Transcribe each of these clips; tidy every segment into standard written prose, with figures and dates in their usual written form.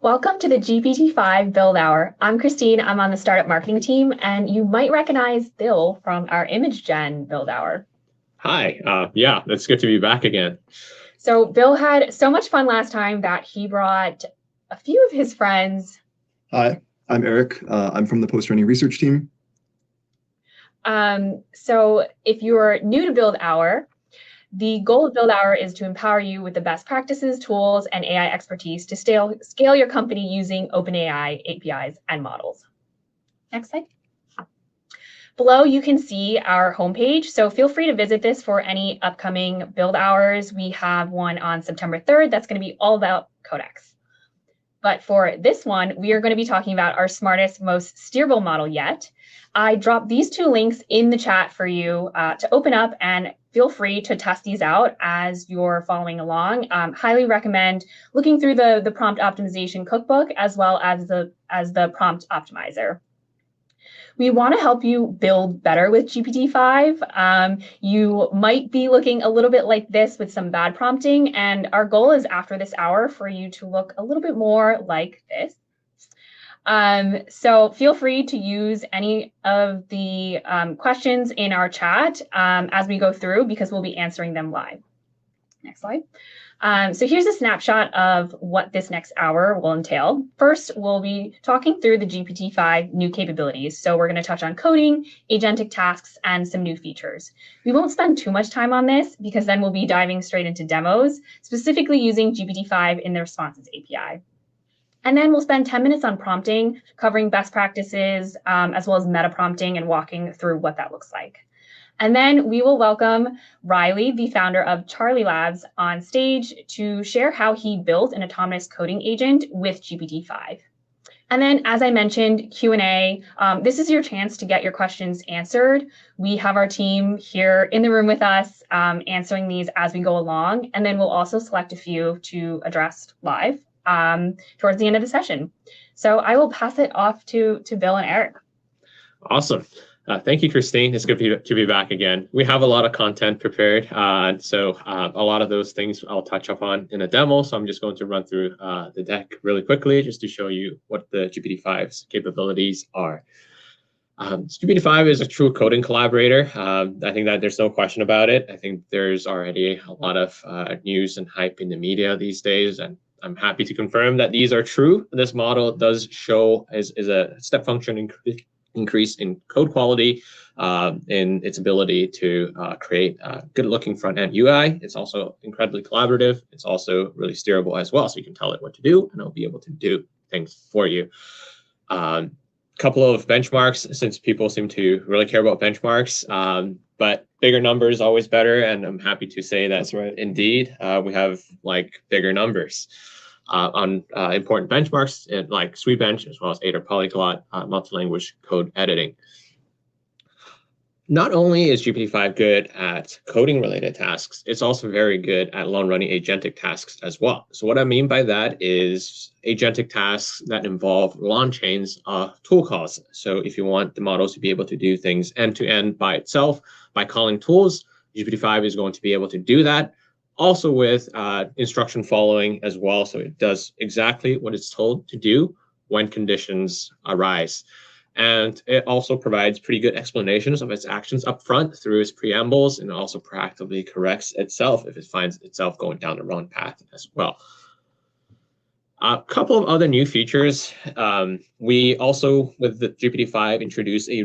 Welcome to the GPT-5 Build Hour. I'm Christine, I'm on the startup marketing team, and you might recognize Bill from our Image Gen Build Hour. Hi, yeah, it's good to be back again. So Bill had so much fun last time that he brought a few of his friends. Hi, I'm Eric. I'm from the post-training research team. So if you're new to Build Hour, the goal of Build Hour is to empower you with the best practices, tools, and AI expertise to scale your company using OpenAI APIs and models. Next slide. Below, you can see our homepage, so feel free to visit this for any upcoming build hours. We have one on September 3rd that's going to be all about codecs. But for this one, we are going to be talking about our smartest, most steerable model yet. I dropped these two links in the chat for you to open up, and feel free to test these out as you're following along. Highly recommend looking through the prompt optimization cookbook as well as the prompt optimizer. We want to help you build better with GPT-5. You might be looking a little bit like this with some bad prompting, and our goal is after this hour for you to look a little bit more like this. So feel free to use any of the questions in our chat as we go through, because we'll be answering them live. Next slide. So here's a snapshot of what this next hour will entail. First, we'll be talking through the GPT-5 new capabilities. So we're going to touch on coding, agentic tasks, and some new features. We won't spend too much time on this because then we'll be diving straight into demos, specifically using GPT-5 in the Responses API. And then we'll spend 10 minutes on prompting, covering best practices, as well as meta prompting and walking through what that looks like. And then we will welcome Riley, the founder of Charlie Labs, on stage to share how he built an autonomous coding agent with GPT-5. And then, as I mentioned, Q&A. This is your chance to get your questions answered. We have our team here in the room with us answering these as we go along. And then we'll also select a few to address live towards the end of the session. So I will pass it off to Bill and Eric. Awesome. Thank you, Christine. It's good to be back again. We have a lot of content prepared, so a lot of those things I'll touch upon in a demo. So I'm just going to run through the deck really quickly just to show you what the GPT-5's capabilities are. GPT-5 is a true coding collaborator. I think that there's no question about it. I think there's already a lot of news and hype in the media these days, and I'm happy to confirm that these are true. This model does show is a step function increase in code quality, in its ability to create a good-looking front-end UI. It's also incredibly collaborative. It's also really steerable as well, so you can tell it what to do, and it'll be able to do things for you. Couple of benchmarks, since people seem to really care about benchmarks, but bigger numbers always better, and I'm happy to say that's right. Indeed, we have like bigger numbers on important benchmarks like SweetBench, as well as Ada Polyglot multi-language code editing. Not only is GPT-5 good at coding-related tasks, it's also very good at long-running agentic tasks as well. So what I mean by that is agentic tasks that involve long chains of tool calls. So if you want the models to be able to do things end-to-end by itself, by calling tools, GPT-5 is going to be able to do that. Also with instruction following as well, so it does exactly what it's told to do when conditions arise. And it also provides pretty good explanations of its actions up front through its preambles, and also proactively corrects itself if it finds itself going down the wrong path as well. A couple of other new features. We also, with the GPT-5, introduced a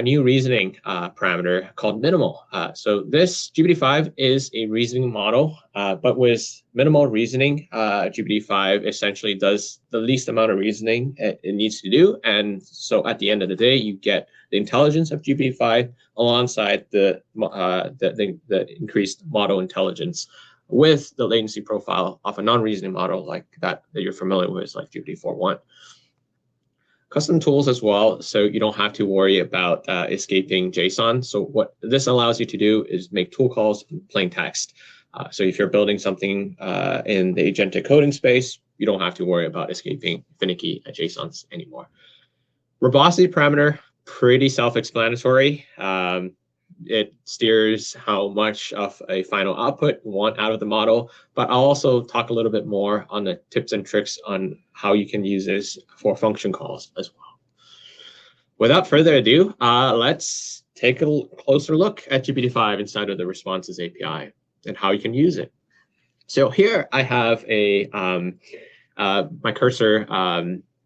new reasoning parameter called minimal. So this GPT-5 is a reasoning model, but with minimal reasoning, GPT-5 essentially does the least amount of reasoning it needs to do. And so at the end of the day, you get the intelligence of GPT-5 alongside the increased model intelligence with the latency profile of a non-reasoning model like that you're familiar with, like GPT-4.1. Custom tools as well, so you don't have to worry about escaping JSON. So what this allows you to do is make tool calls in plain text. So if you're building something in the agentic coding space, you don't have to worry about escaping finicky JSONs anymore. Verbosity parameter, pretty self-explanatory. it steers how much of a final output you want out of the model. But I'll also talk a little bit more on the tips and tricks on how you can use this for function calls as well. Without further ado, let's take a closer look at GPT-5 inside of the Responses API and how you can use it. So here I have a my cursor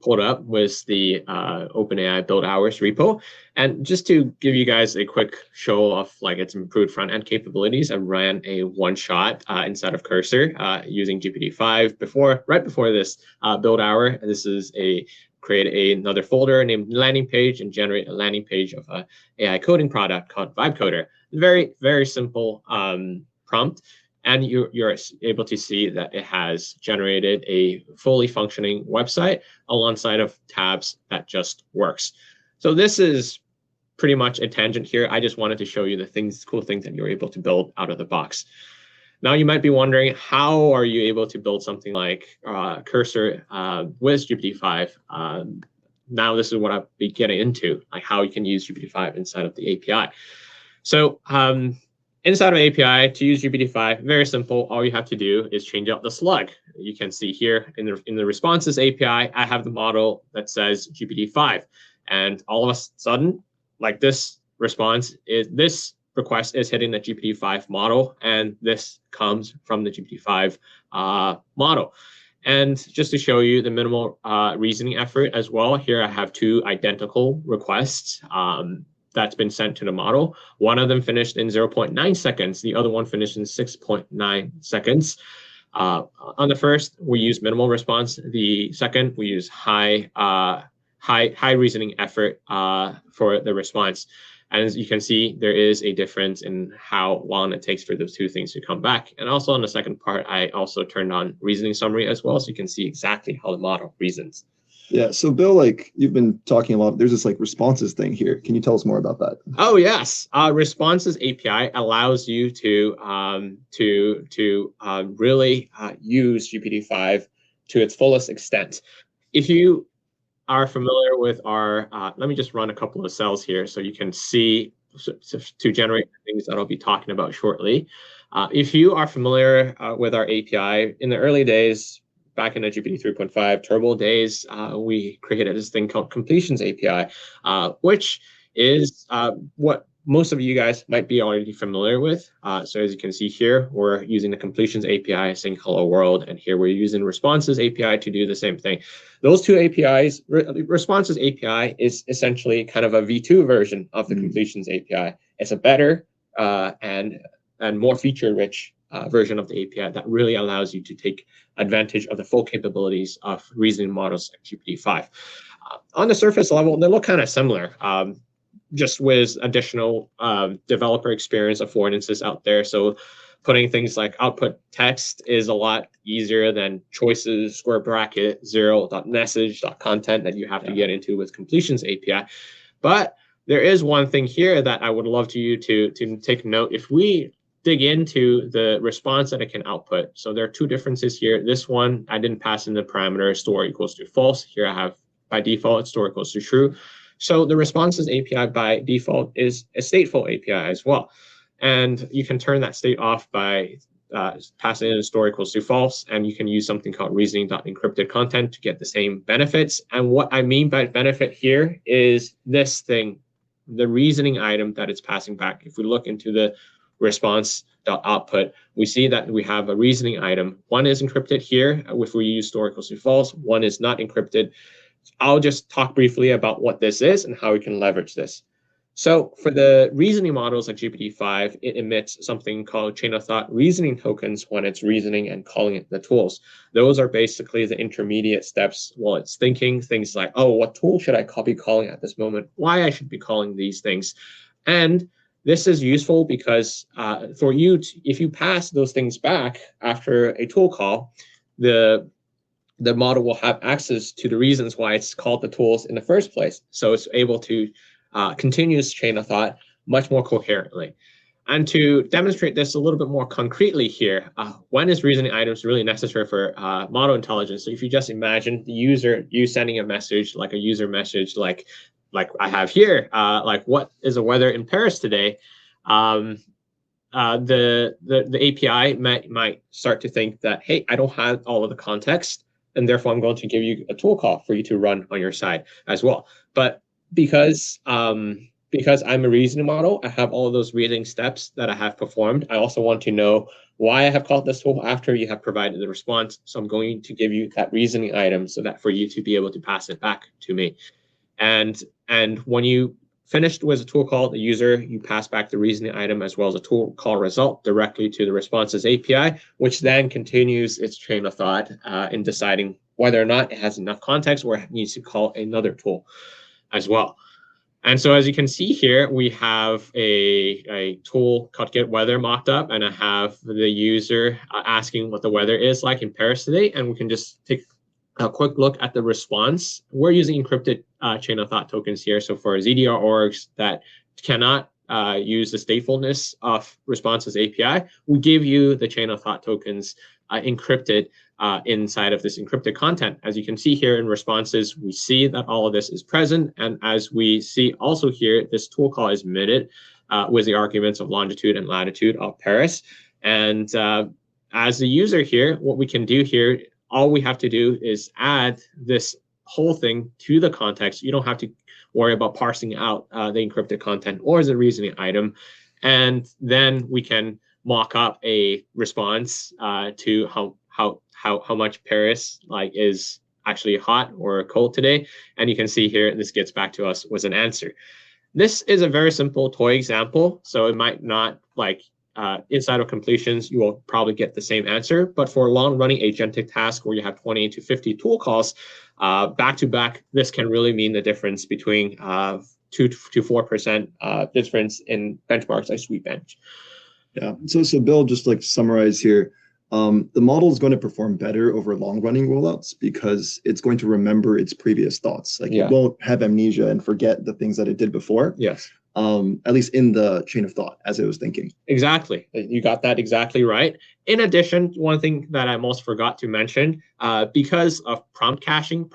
pulled up with the OpenAI build hours repo. And just to give you guys a quick show of like its improved front end capabilities, I ran a one-shot inside of Cursor using GPT-5 right before this build hour. This is create another folder named landing page and generate a landing page of a AI coding product called Vibe Coder. Very, very simple prompt. And you're able to see that it has generated a fully functioning website alongside of tabs that just works. So this is pretty much a tangent here. I just wanted to show you the cool things that you're able to build out of the box. Now you might be wondering, how are you able to build something like Cursor with GPT-5? Now this is what I'll be getting into, like how you can use GPT-5 inside of the API. So inside of API, to use GPT-5, very simple. All you have to do is change out the slug. You can see here in the Responses API, I have the model that says GPT-5. And all of a sudden, like this request is hitting the GPT-5 model, and this comes from the GPT-5 model. And just to show you the minimal reasoning effort as well, here I have two identical requests that's been sent to the model. One of them finished in 0.9 seconds. The other one finished in 6.9 seconds. On the first, we use minimal response. The second, we use high reasoning effort for the response. And as you can see, there is a difference in how long it takes for those two things to come back. And also on the second part, I also turned on reasoning summary as well, so you can see exactly how the model reasons. Yeah, so Bill, like you've been talking a lot, there's this like responses thing here. Can you tell us more about that? Oh yes, Responses API allows you to really use GPT-5 to its fullest extent. If you are familiar with our, let me just run a couple of cells here so you can see to generate things that I'll be talking about shortly. If you are familiar with our API, in the early days, back in the GPT 3.5 turbo days, we created this thing called Completions API, which is what most of you guys might be already familiar with. So as you can see here, we're using the Completions API saying hello world, and here we're using Responses API to do the same thing. Those two APIs, Responses API is essentially kind of a V2 version of the Completions API. It's a better and more feature-rich version of the API that really allows you to take advantage of the full capabilities of reasoning models like GPT-5. On the surface level, they look kind of similar, just with additional developer experience affordances out there. So putting things like output text is a lot easier than choices, square bracket, 0.message.content that you have to get into with Completions API. But there is one thing here that I would love you to take note. If we dig into the response that it can output. So there are two differences here. This one, I didn't pass in the parameter store equals to false. Here I have by default store equals to true. So the Responses API by default is a stateful API as well. And you can turn that state off by passing in a store equals to false, and you can use something called reasoning.encrypted content to get the same benefits. And what I mean by benefit here is this thing, the reasoning item that it's passing back. If we look into the response.output, we see that we have a reasoning item. One is encrypted here if we use store equals to false. One is not encrypted. I'll just talk briefly about what this is and how we can leverage this. So for the reasoning models like GPT-5, it emits something called chain of thought reasoning tokens when it's reasoning and calling it the tools. Those are basically the intermediate steps while it's thinking, things like, oh, what tool should I be calling at this moment? Why I should be calling these things? And this is useful because for you, if you pass those things back after a tool call, the model will have access to the reasons why it's called the tools in the first place. So it's able to continue its chain of thought much more coherently. And to demonstrate this a little bit more concretely here, when is reasoning items really necessary for model intelligence? So if you just imagine the user, you sending a message, like a user message, like I have here, like what is the weather in Paris today? the API might start to think that, hey, I don't have all of the context, and therefore I'm going to give you a tool call for you to run on your side as well. But because I'm a reasoning model, I have all of those reasoning steps that I have performed. I also want to know why I have called this tool after you have provided the response. So I'm going to give you that reasoning item so that for you to be able to pass it back to me. And when you finished with a tool call, the user, you pass back the reasoning item as well as a tool call result directly to the responses API, which then continues its train of thought in deciding whether or not it has enough context or it needs to call another tool as well. And so as you can see here, we have a tool called Get Weather mocked up, and I have the user asking what the weather is like in Paris today. And we can just take a quick look at the response. We're using encrypted chain of thought tokens here. So for ZDR orgs that cannot use the statefulness of responses API, we give you the chain of thought tokens encrypted inside of this encrypted content. As you can see here in responses, we see that all of this is present. And as we see also here, this tool call is emitted with the arguments of longitude and latitude of Paris. And as the user here, what we can do here, all we have to do is add this whole thing to the context. You don't have to worry about parsing out the encrypted content or the reasoning item. And then we can mock up a response to how much Paris is actually hot or cold today. And you can see here, this gets back to us with an answer. This is a very simple toy example, so it might not inside of completions, you will probably get the same answer. But for a long-running agentic task where you have 20 to 50 tool calls back to back, this can really mean the difference between 2 to 4% difference in benchmarks like Sweetbench. Yeah. So Bill, just to summarize here, the model is going to perform better over long-running rollouts because it's going to remember its previous thoughts. It won't have amnesia and forget the things that it did before. Yes. At least in the chain of thought as it was thinking. Exactly. You got that exactly right. In addition, one thing that I almost forgot to mention, because of prompt caching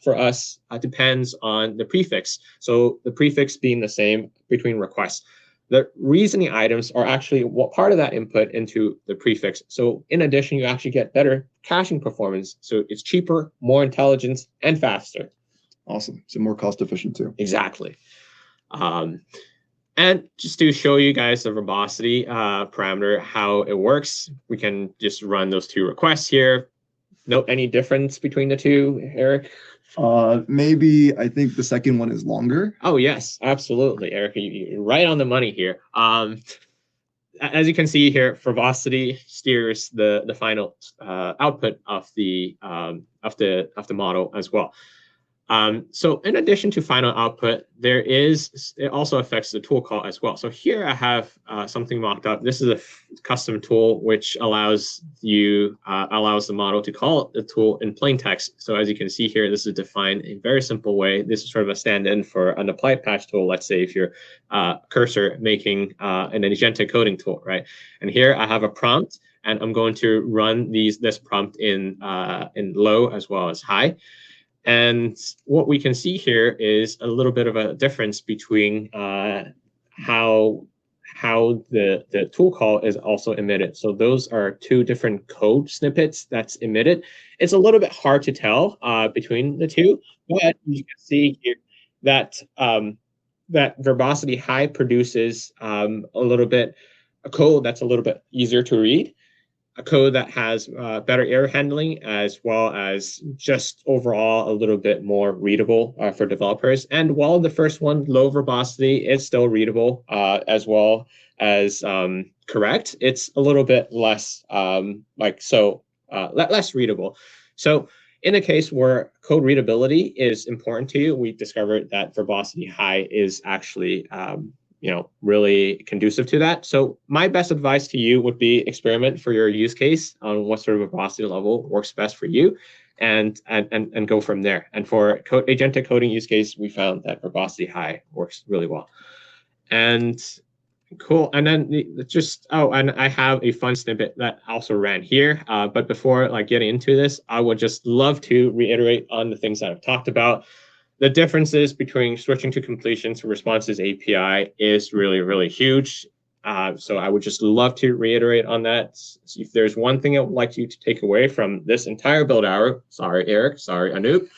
for us depends on the prefix. So the prefix being the same between requests. The reasoning items are actually what part of that input into the prefix. So in addition, you actually get better caching performance. So it's cheaper, more intelligent, and faster. Awesome. So more cost efficient too. Exactly. And just to show you guys the verbosity parameter, how it works, we can just run those two requests here. Note any difference between the two, Eric? Maybe I think the second one is longer. Oh, yes, absolutely, Eric. You're right on the money here. As you can see here, verbosity steers the final output of the model as well. So in addition to final output, it also affects the tool call as well. So here I have something mocked up. This is a custom tool which allows the model to call the tool in plain text. So as you can see here, this is defined in a very simple way. This is sort of a stand-in for an applied patch tool. Let's say if you're cursor making an agentic coding tool, right? And here I have a prompt, and I'm going to run this prompt in low as well as high. And what we can see here is a little bit of a difference between how the tool call is also emitted. So those are two different code snippets that's emitted. It's a little bit hard to tell between the two, but you can see here that that verbosity high produces a code that's a little bit easier to read, a code that has better error handling, as well as just overall a little bit more readable for developers. And while the first one, low verbosity, is still readable as well as correct, it's a little bit less less readable. So in a case where code readability is important to you, we discovered that verbosity high is actually really conducive to that. So my best advice to you would be experiment for your use case on what sort of verbosity level works best for you, and go from there. And for agentic coding use case, we found that verbosity high works really well. And cool. And then and I have a fun snippet that also ran here. But before getting into this, I would just love to reiterate on the things that I've talked about. the differences between switching to completion to responses API is really, really huge. So I would just love to reiterate on that. So if there's one thing I would like you to take away from this entire build hour, sorry, Eric, sorry, Anoop,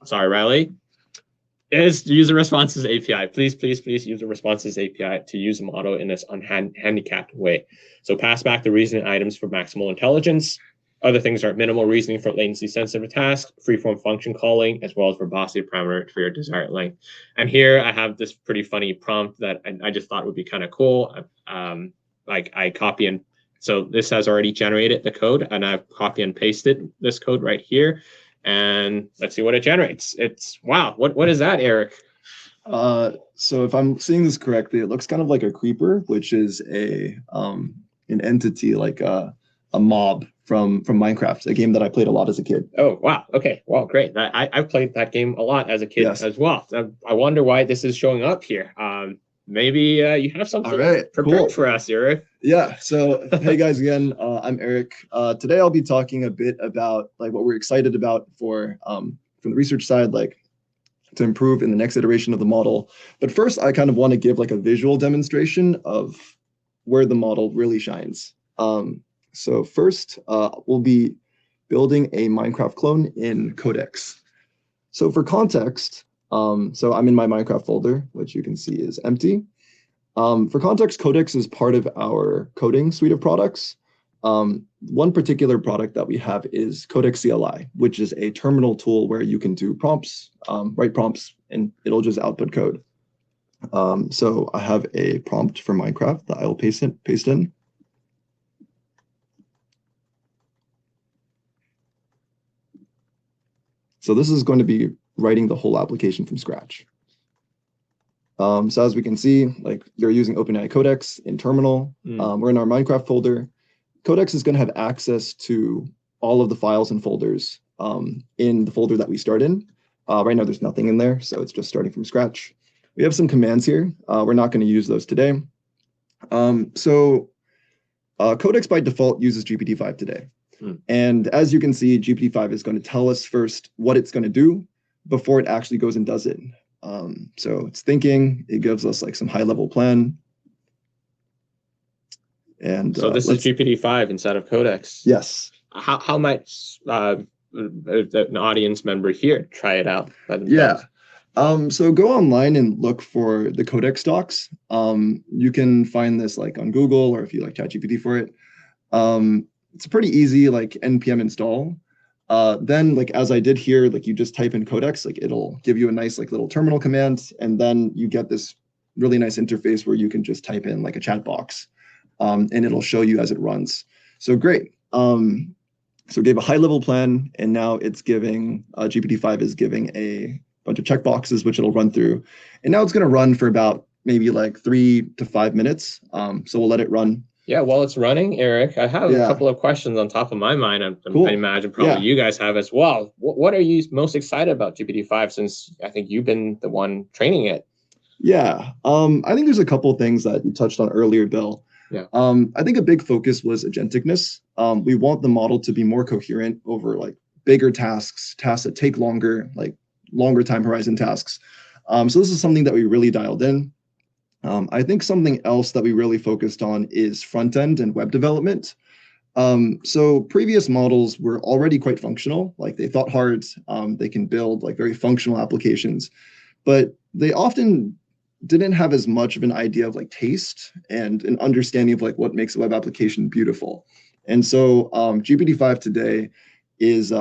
sorry, Riley, is use the responses API. Please, please, please use the responses API to use the model in this unhandicapped way. So pass back the reasoning items for maximal intelligence. Other things are minimal reasoning for latency-sensitive tasks, freeform function calling, as well as verbosity parameter for your desired length. And here I have this pretty funny prompt that I just thought would be kind of cool. Like I copy and so this has already generated the code, and I've copy and pasted this code right here. And let's see what it generates. It's wow. What is that, Eric? So if I'm seeing this correctly, it looks kind of like a creeper, which is an entity like a mob from Minecraft, a game that I played a lot as a kid. Oh, wow. Okay. Well, great. I've played that game a lot as a kid as well. I wonder why this is showing up here. Maybe you have something prepared for us, Eric. Yeah. So hey guys, again, I'm Eric. Today I'll be talking a bit about like what we're excited about for from the research side, like to improve in the next iteration of the model. But first, I kind of want to give like a visual demonstration of where the model really shines. So first, we'll be building a Minecraft clone in Codex. So for context, so I'm in my Minecraft folder, which you can see is empty. For context, Codex is part of our coding suite of products. One particular product that we have is Codex CLI, which is a terminal tool where you can do prompts, write prompts, and it'll just output code. So I have a prompt for Minecraft that I will paste in. So this is going to be writing the whole application from scratch. So as we can see, like you're using OpenAI Codex in terminal. We're in our Minecraft folder. Codex is going to have access to all of the files and folders in the folder that we start in. Right now, there's nothing in there, so it's just starting from scratch. We have some commands here. We're not going to use those today. Codex by default uses GPT-5 today. And as you can see, GPT-5 is going to tell us first what it's going to do before it actually goes and does it. So it's thinking, it gives us like some high level plan. And so this is GPT-5 inside of Codex. Yes. How might an audience member here try it out by themselves? Yeah. So go online and look for the Codex docs. You can find this like on Google, or if you like ChatGPT for it. It's a pretty easy like npm install. Then like as I did here, like you just type in Codex, like it'll give you a nice like little terminal command, and then you get this really nice interface where you can just type in like a chat box, and it'll show you as it runs. So great. So it gave a high level plan, and now it's giving GPT-5 is giving a bunch of checkboxes which it'll run through, and now it's going to run for about maybe like 3 to 5 minutes. So we'll let it run. Yeah, while it's running, Eric, I have a couple of questions on top of my mind. I imagine probably you guys have as well. What are you most excited about GPT-5, since I think you've been the one training it? Yeah, I think there's a couple of things that you touched on earlier, Bill. Yeah. I think a big focus was agenticness. We want the model to be more coherent over like bigger tasks that take longer, like longer time horizon tasks. So this is something that we really dialed in. I think something else that we really focused on is front end and web development. So previous models were already quite functional, like they thought hard, they can build like very functional applications, but they often didn't have as much of an idea of like taste and an understanding of like what makes a web application beautiful. And so GPT-5 today is,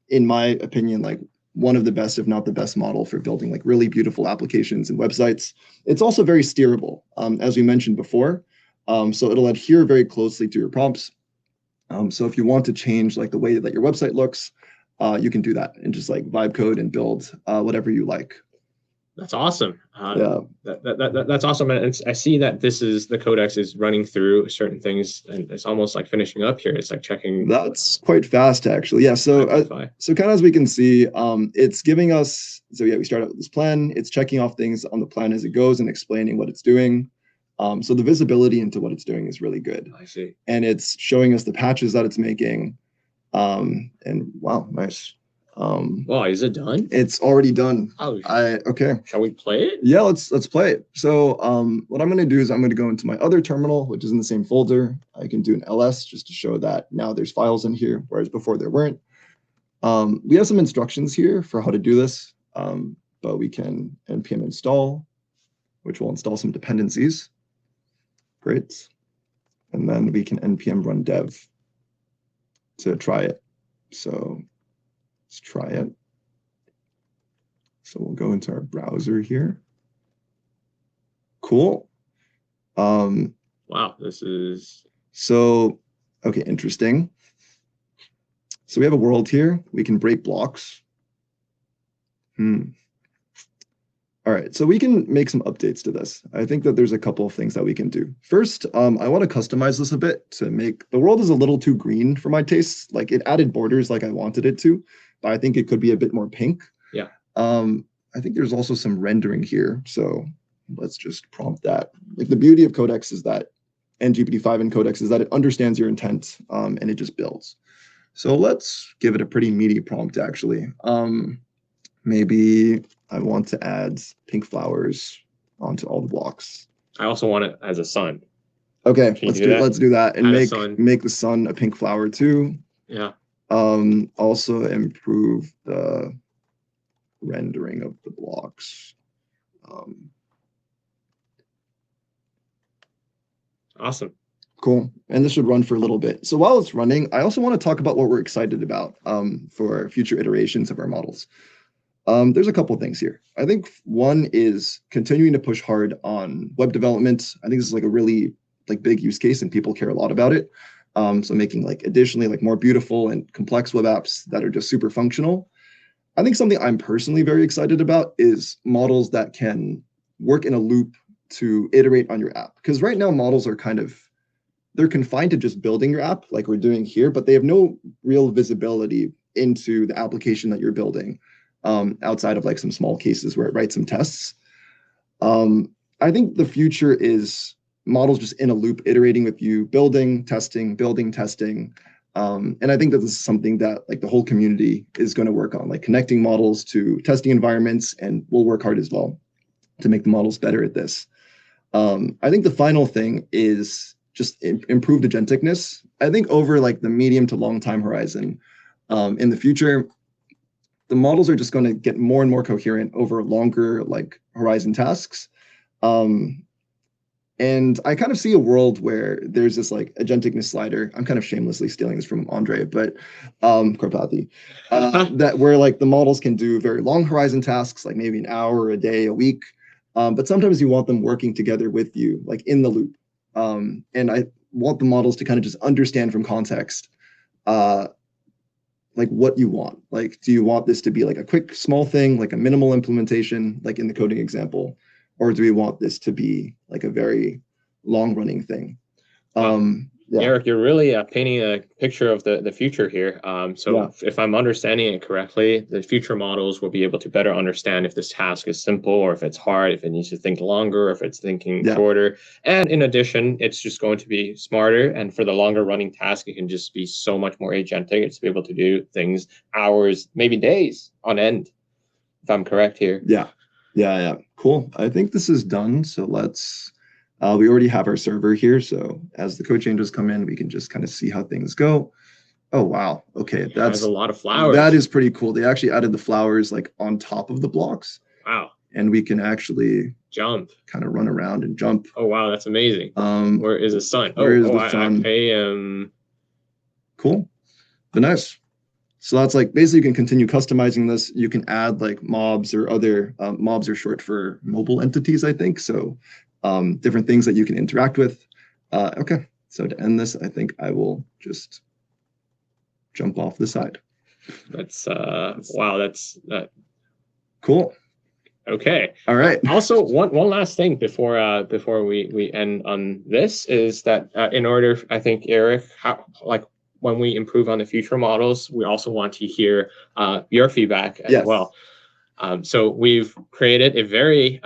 in my opinion, like one of the best, if not the best model for building like really beautiful applications and websites. It's also very steerable, as we mentioned before. So it'll adhere very closely to your prompts. So if you want to change like the way that your website looks, you can do that and just like vibe code and build whatever you like. That's awesome. Yeah, that's awesome. And I see that this is the Codex is running through certain things, and it's almost like finishing up here. It's like checking. That's quite fast, actually. Yeah. So kind of as we can see, it's giving us. So yeah, we start out with this plan. It's checking off things on the plan as it goes and explaining what it's doing. So the visibility into what it's doing is really good. I see. And it's showing us the patches that it's making. And wow, nice. Wow, is it done? It's already done. Oh, okay. Shall we play it? Yeah, let's play it. So what I'm going to do is I'm going to go into my other terminal, which is in the same folder. I can do an ls just to show that now there's files in here, whereas before there weren't. We have some instructions here for how to do this, but we can npm install, which will install some dependencies. Great. And then we can npm run dev to try it. So let's try it. So we'll go into our browser here. Cool. Wow, this is... So, okay, interesting. So we have a world here. We can break blocks. All right, so we can make some updates to this. I think that there's a couple of things that we can do. First, I want to customize this a bit to make, the world is a little too green for my tastes. Like it added borders like I wanted it to, but I think it could be a bit more pink. Yeah. I think there's also some rendering here. So let's just prompt that. Like the beauty of Codex is that, and GPT-5 and Codex is that it understands your intent and it just builds. So let's give it a pretty meaty prompt actually. Maybe I want to add pink flowers onto all the blocks. I also want it as a sun. Okay, let's do that and make the sun a pink flower too. Yeah. Also improve the rendering of the blocks. Awesome. Cool. And this should run for a little bit. So while it's running, I also want to talk about what we're excited about for future iterations of our models. There's a couple of things here. I think one is continuing to push hard on web development. I think this is like a really big use case and people care a lot about it. So making additionally more beautiful and complex web apps that are just super functional. I think something I'm personally very excited about is models that can work in a loop to iterate on your app. Because right now models are they're confined to just building your app like we're doing here, but they have no real visibility into the application that you're building. Outside of some small cases where it writes some tests. I think the future is models just in a loop, iterating with you, building, testing, building, testing. And I think that this is something that the whole community is going to work on, connecting models to testing environments, and we'll work hard as well to make the models better at this. I think the final thing is just improved agenticness. I think over the medium to long time horizon, in the future, the models are just going to get more and more coherent over longer horizon tasks. And I kind of see a world where there's this agenticness slider. I'm kind of shamelessly stealing this from Andre, but Karpathy, that where the models can do very long horizon tasks, maybe an hour, a day, a week. But sometimes you want them working together with you, in the loop. And I want the models to kind of just understand from context what you want. Do you want this to be a quick small thing, a minimal implementation, in the coding example, or do we want this to be a very long running thing? Yeah. Eric, you're really painting a picture of the future here. If I'm understanding it correctly, the future models will be able to better understand if this task is simple or if it's hard, if it needs to think longer, or if it's thinking shorter. And in addition, it's just going to be smarter. And for the longer running task, it can just be so much more agentic. It's to be able to do things hours, maybe days on end, if I'm correct here. Yeah. Cool. I think this is done. So let's... we already have our server here, so as the code changes come in, we can just kind of see how things go. Oh, wow. Okay, that's a lot of flowers. That is pretty cool. They actually added the flowers on top of the blocks. Wow. And we can actually jump, kind of run around and jump. Oh, wow, that's amazing. Where is the sun? Where is the sun? Cool. But nice. So that's basically you can continue customizing this. You can add mobs or other mobs are short for mobile entities, I think. So different things that you can interact with. Okay, so to end this, I think I will just jump off the side. That's wow, that's cool. Okay. All right. Also, one last thing before we end on this is that in order, I think, Eric, when we improve on the future models, we also want to hear your feedback as well. So we've created a very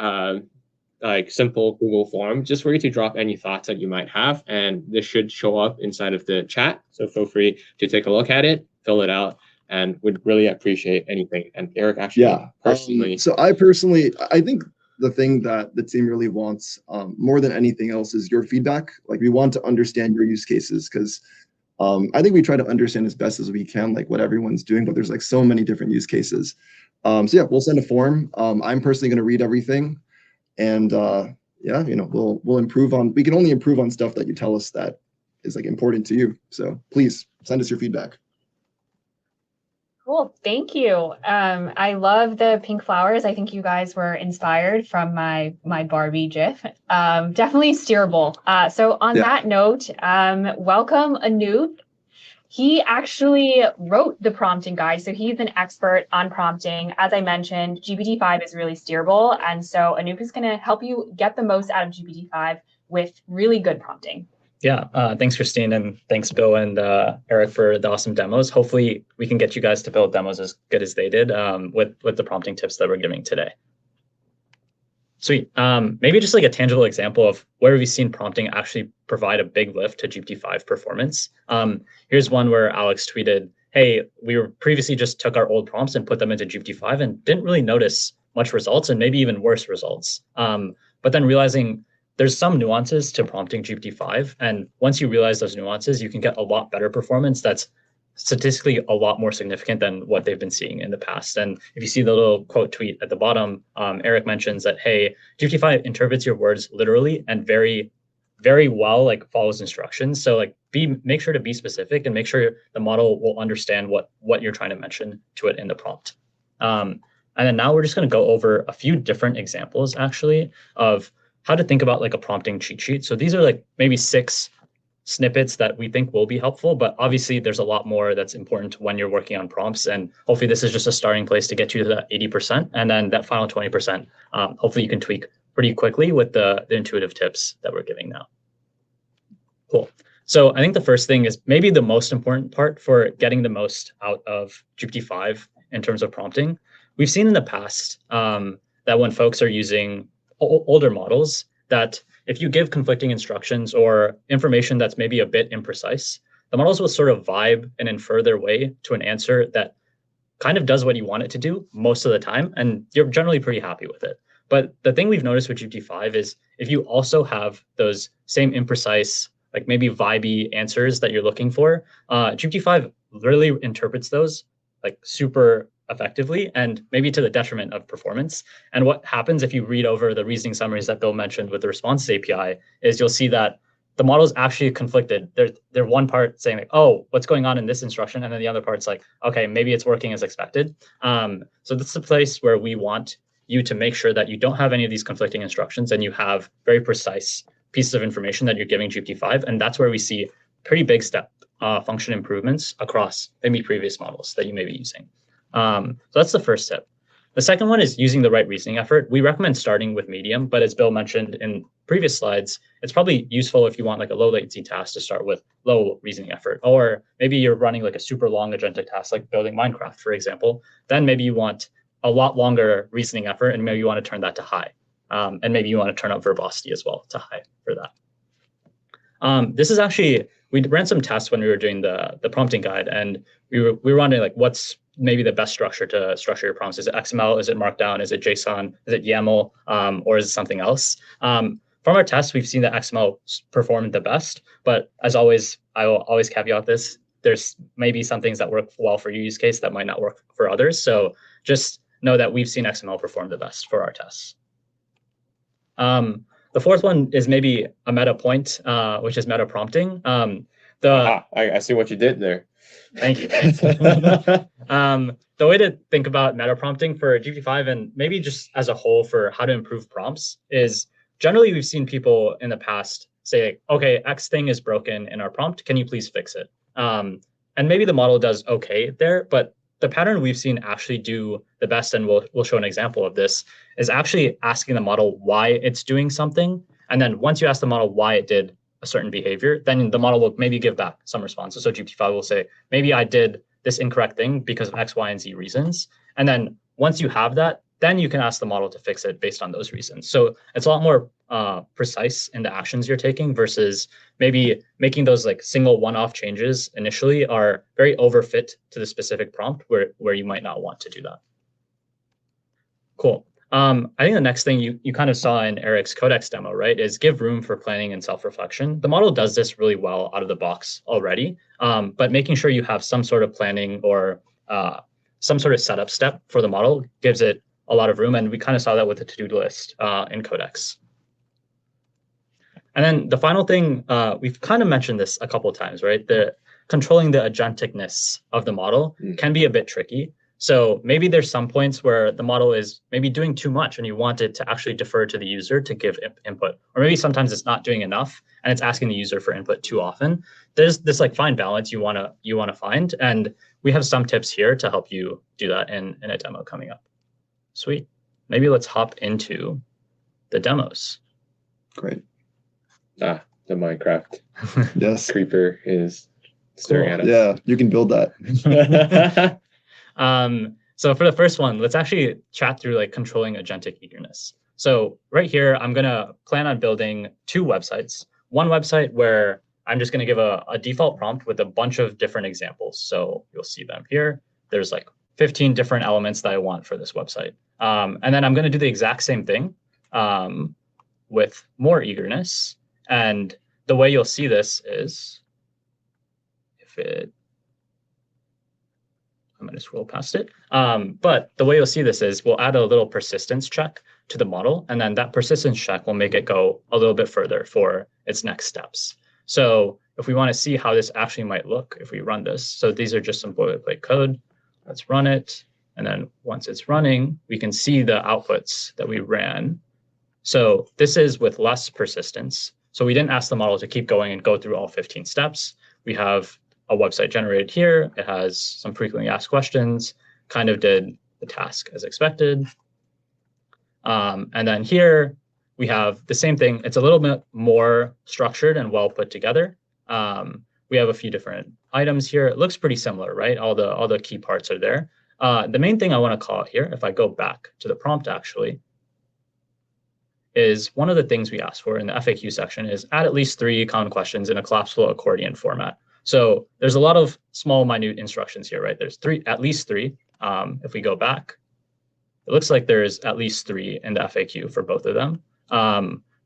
simple Google form just for you to drop any thoughts that you might have, and this should show up inside of the chat. So feel free to take a look at it, fill it out, and would really appreciate anything. And Eric actually personally. So I think the thing that the team really wants more than anything else is your feedback. Like, we want to understand your use cases, because I think we try to understand as best as we can, like, what everyone's doing, but there's like so many different use cases. So yeah, we'll send a form. I'm personally going to read everything, and yeah, we'll improve on. We can only improve on stuff that you tell us that is like important to you. So please send us your feedback. Cool, thank you. I love the pink flowers. I think you guys were inspired from my Barbie GIF. Definitely steerable. So on that note, welcome Anoop. He actually wrote the prompting guide, so he's an expert on prompting. As I mentioned, GPT-5 is really steerable, and so Anoop is going to help you get the most out of GPT-5 with really good prompting. Yeah, thanks, Christine, and thanks, Bill and Eric, for the awesome demos. Hopefully, we can get you guys to build demos as good as they did with the prompting tips that we're giving today. Sweet. Maybe just like a tangible example of where we've seen prompting actually provide a big lift to GPT-5 performance. Here's one where Alex tweeted, hey, we were previously just took our old prompts and put them into GPT-5 and didn't really notice much results, and maybe even worse results. But then realizing there's some nuances to prompting GPT-5. And once you realize those nuances, you can get a lot better performance that's statistically a lot more significant than what they've been seeing in the past. And if you see the little quote tweet at the bottom, Eric mentions that, hey, GPT-5 interprets your words literally and very, very well, like follows instructions. So like make sure to be specific and make sure the model will understand what you're trying to mention to it in the prompt. And then now we're just going to go over a few different examples actually of how to think about like a prompting cheat sheet. So these are like maybe 6 snippets that we think will be helpful, but obviously there's a lot more that's important when you're working on prompts. And hopefully this is just a starting place to get you to that 80%. And then that final 20%, hopefully you can tweak pretty quickly with the intuitive tips that we're giving now. Cool. So I think the first thing is maybe the most important part for getting the most out of GPT-5 in terms of prompting. We've seen in the past that when folks are using older models, that if you give conflicting instructions or information that's maybe a bit imprecise, the models will sort of vibe and infer their way to an answer that kind of does what you want it to do most of the time, and you're generally pretty happy with it. But the thing we've noticed with GPT-5 is if you also have those same imprecise, like maybe vibey answers that you're looking for, GPT-5 really interprets those like super effectively and maybe to the detriment of performance. And what happens if you read over the reasoning summaries that Bill mentioned with the responses API is you'll see that the model is actually conflicted. They're one part saying like, oh, what's going on in this instruction? And then the other part's like, okay, maybe it's working as expected. So this is a place where we want you to make sure that you don't have any of these conflicting instructions and you have very precise pieces of information that you're giving GPT-5. And that's where we see pretty big step function improvements across maybe previous models that you may be using. So that's the first tip. The second one is using the right reasoning effort. We recommend starting with medium, but as Bill mentioned in previous slides, it's probably useful if you want like a low latency task to start with low reasoning effort, or maybe you're running like a super long agentic task, like building Minecraft, for example. Then maybe you want a lot longer reasoning effort, and maybe you want to turn that to high. And maybe you want to turn up verbosity as well to high for that. This is actually, we ran some tests when we were doing the prompting guide, and we were wondering like what's maybe the best structure to structure your prompts. Is it XML? Is it Markdown? Is it JSON? Is it YAML? Or is it something else? From our tests, we've seen that XML performed the best, but as always, I will always caveat this. There's maybe some things that work well for your use case that might not work for others. So just know that we've seen XML perform the best for our tests. The fourth one is maybe a meta point, which is meta prompting. I see what you did there. Thank you. The way to think about meta prompting for GPT-5 and maybe just as a whole for how to improve prompts is generally we've seen people in the past say, okay, X thing is broken in our prompt. Can you please fix it? And maybe the model does okay there, but the pattern we've seen actually do the best, and we'll show an example of this, is actually asking the model why it's doing something. And then once you ask the model why it did a certain behavior, then the model will maybe give back some responses. So GPT-5 will say, maybe I did this incorrect thing because of X, Y, and Z reasons. And then once you have that, then you can ask the model to fix it based on those reasons. So it's a lot more precise in the actions you're taking versus maybe making those like single one-off changes initially are very overfit to the specific prompt where you might not want to do that. Cool. I think the next thing you kind of saw in Eric's Codex demo, right, is give room for planning and self-reflection. The model does this really well out of the box already, but making sure you have some sort of planning or some sort of setup step for the model gives it a lot of room. And we kind of saw that with the to-do list in Codex. And then the final thing, we've kind of mentioned this a couple of times, right? Controlling the agenticness of the model can be a bit tricky. So maybe there's some points where the model is maybe doing too much and you want it to actually defer to the user to give input. Or maybe sometimes it's not doing enough and it's asking the user for input too often. There's this like fine balance you wanna find. And we have some tips here to help you do that in a demo coming up. Sweet. Maybe let's hop into the demos. Great. The Minecraft Yes. creeper is staring at us. Yeah, you can build that. So for the first one, let's actually chat through like controlling agentic eagerness. So right here, I'm gonna plan on building 2 websites. One website where I'm just gonna give a default prompt with a bunch of different examples. So you'll see them here. There's like 15 different elements that I want for this website. And then I'm gonna do the exact same thing with more eagerness. And the way you'll see this is I'm going to scroll past it. But the way you'll see this is we'll add a little persistence check to the model, and then that persistence check will make it go a little bit further for its next steps. So if we want to see how this actually might look if we run this, so these are just some boilerplate code. Let's run it. And then once it's running, we can see the outputs that we ran. So this is with less persistence. So we didn't ask the model to keep going and go through all 15 steps. We have a website generated here. It has some frequently asked questions, kind of did the task as expected. And then here we have the same thing. It's a little bit more structured and well put together. We have a few different items here. It looks pretty similar, right? All the key parts are there. The main thing I want to call out here, if I go back to the prompt actually, is one of the things we asked for in the FAQ section is add at least 3 common questions in a collapsible accordion format. So there's a lot of small, minute instructions here, right? There's at least three. If we go back, it looks like there's at least 3 in the FAQ for both of them.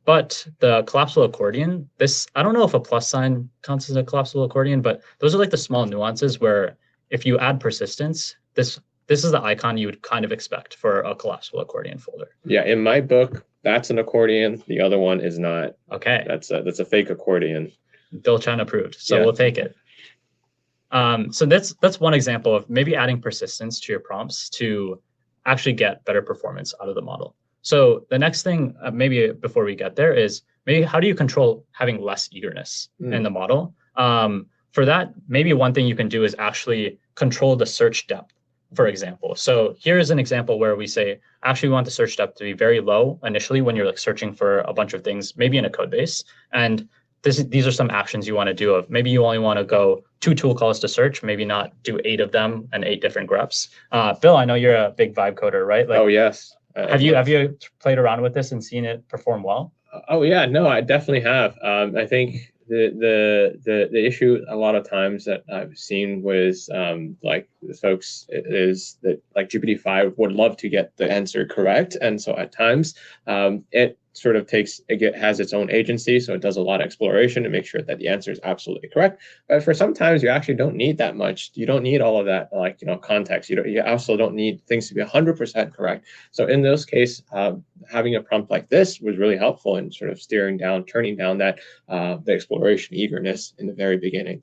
But the collapsible accordion, I don't know if a plus sign counts as a collapsible accordion, but those are like the small nuances where if you add persistence, this is the icon you would kind of expect for a collapsible accordion folder. Yeah, in my book, that's an accordion. The other one is not. Okay. That's a fake accordion. Bill Chen approved, so we'll take it. So that's one example of maybe adding persistence to your prompts to actually get better performance out of the model. So the next thing, maybe before we get there, is maybe how do you control having less eagerness in the model? For that, maybe one thing you can do is actually control the search depth, for example. So here's an example where we say, actually we want the search depth to be very low initially when you're like searching for a bunch of things, maybe in a code base. And these are some actions you want to do of maybe you only want to go 2 tool calls to search, maybe not do 8 of them and 8 different greps. Bill, I know you're a big Vibe coder, right? Like, oh, yes. Have you played around with this and seen it perform well? Oh, yeah, no, I definitely have. I think the issue a lot of times that I've seen with like the folks is that like GPT-5 would love to get the answer correct. And so at times it sort of has its own agency. So it does a lot of exploration to make sure that the answer is absolutely correct. But for sometimes you actually don't need that much. You don't need all of that, like, context. You also don't need things to be 100% correct. So in those cases, having a prompt like this was really helpful in sort of turning down that the exploration eagerness in the very beginning.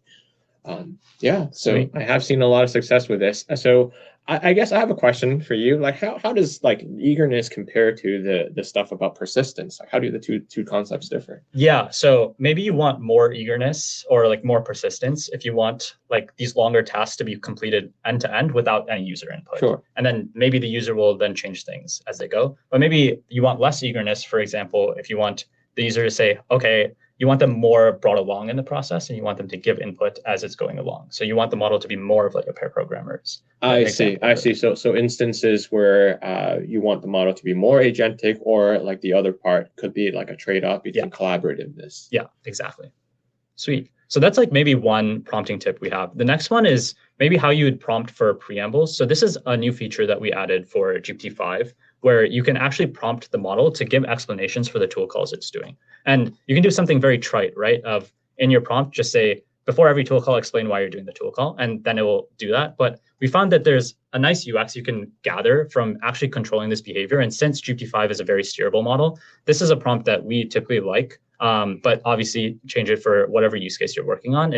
Yeah, so sweet. I have seen a lot of success with this. So I guess I have a question for you. Like, how does like eagerness compare to the stuff about persistence? Like, how do the two concepts differ? Yeah, so maybe you want more eagerness or like more persistence if you want like these longer tasks to be completed end to end without any user input. Sure. And then maybe the user will then change things as they go. But maybe you want less eagerness, for example, if you want the user to say, okay, you want them more brought along in the process, and you want them to give input as it's going along. So you want the model to be more of like a pair programmer's. I see. So instances where you want the model to be more agentic, or like the other part could be like a trade-off between collaborativeness. Yeah, exactly. Sweet. So that's like maybe one prompting tip we have. The next one is maybe how you would prompt for preambles. So this is a new feature that we added for GPT-5, where you can actually prompt the model to give explanations for the tool calls it's doing. And you can do something very trite, right? Of in your prompt, just say, before every tool call, explain why you're doing the tool call, and then it will do that. But we found that there's a nice UX you can gather from actually controlling this behavior. And since GPT-5 is a very steerable model, this is a prompt that we typically like, but obviously change it for whatever use case you're working on.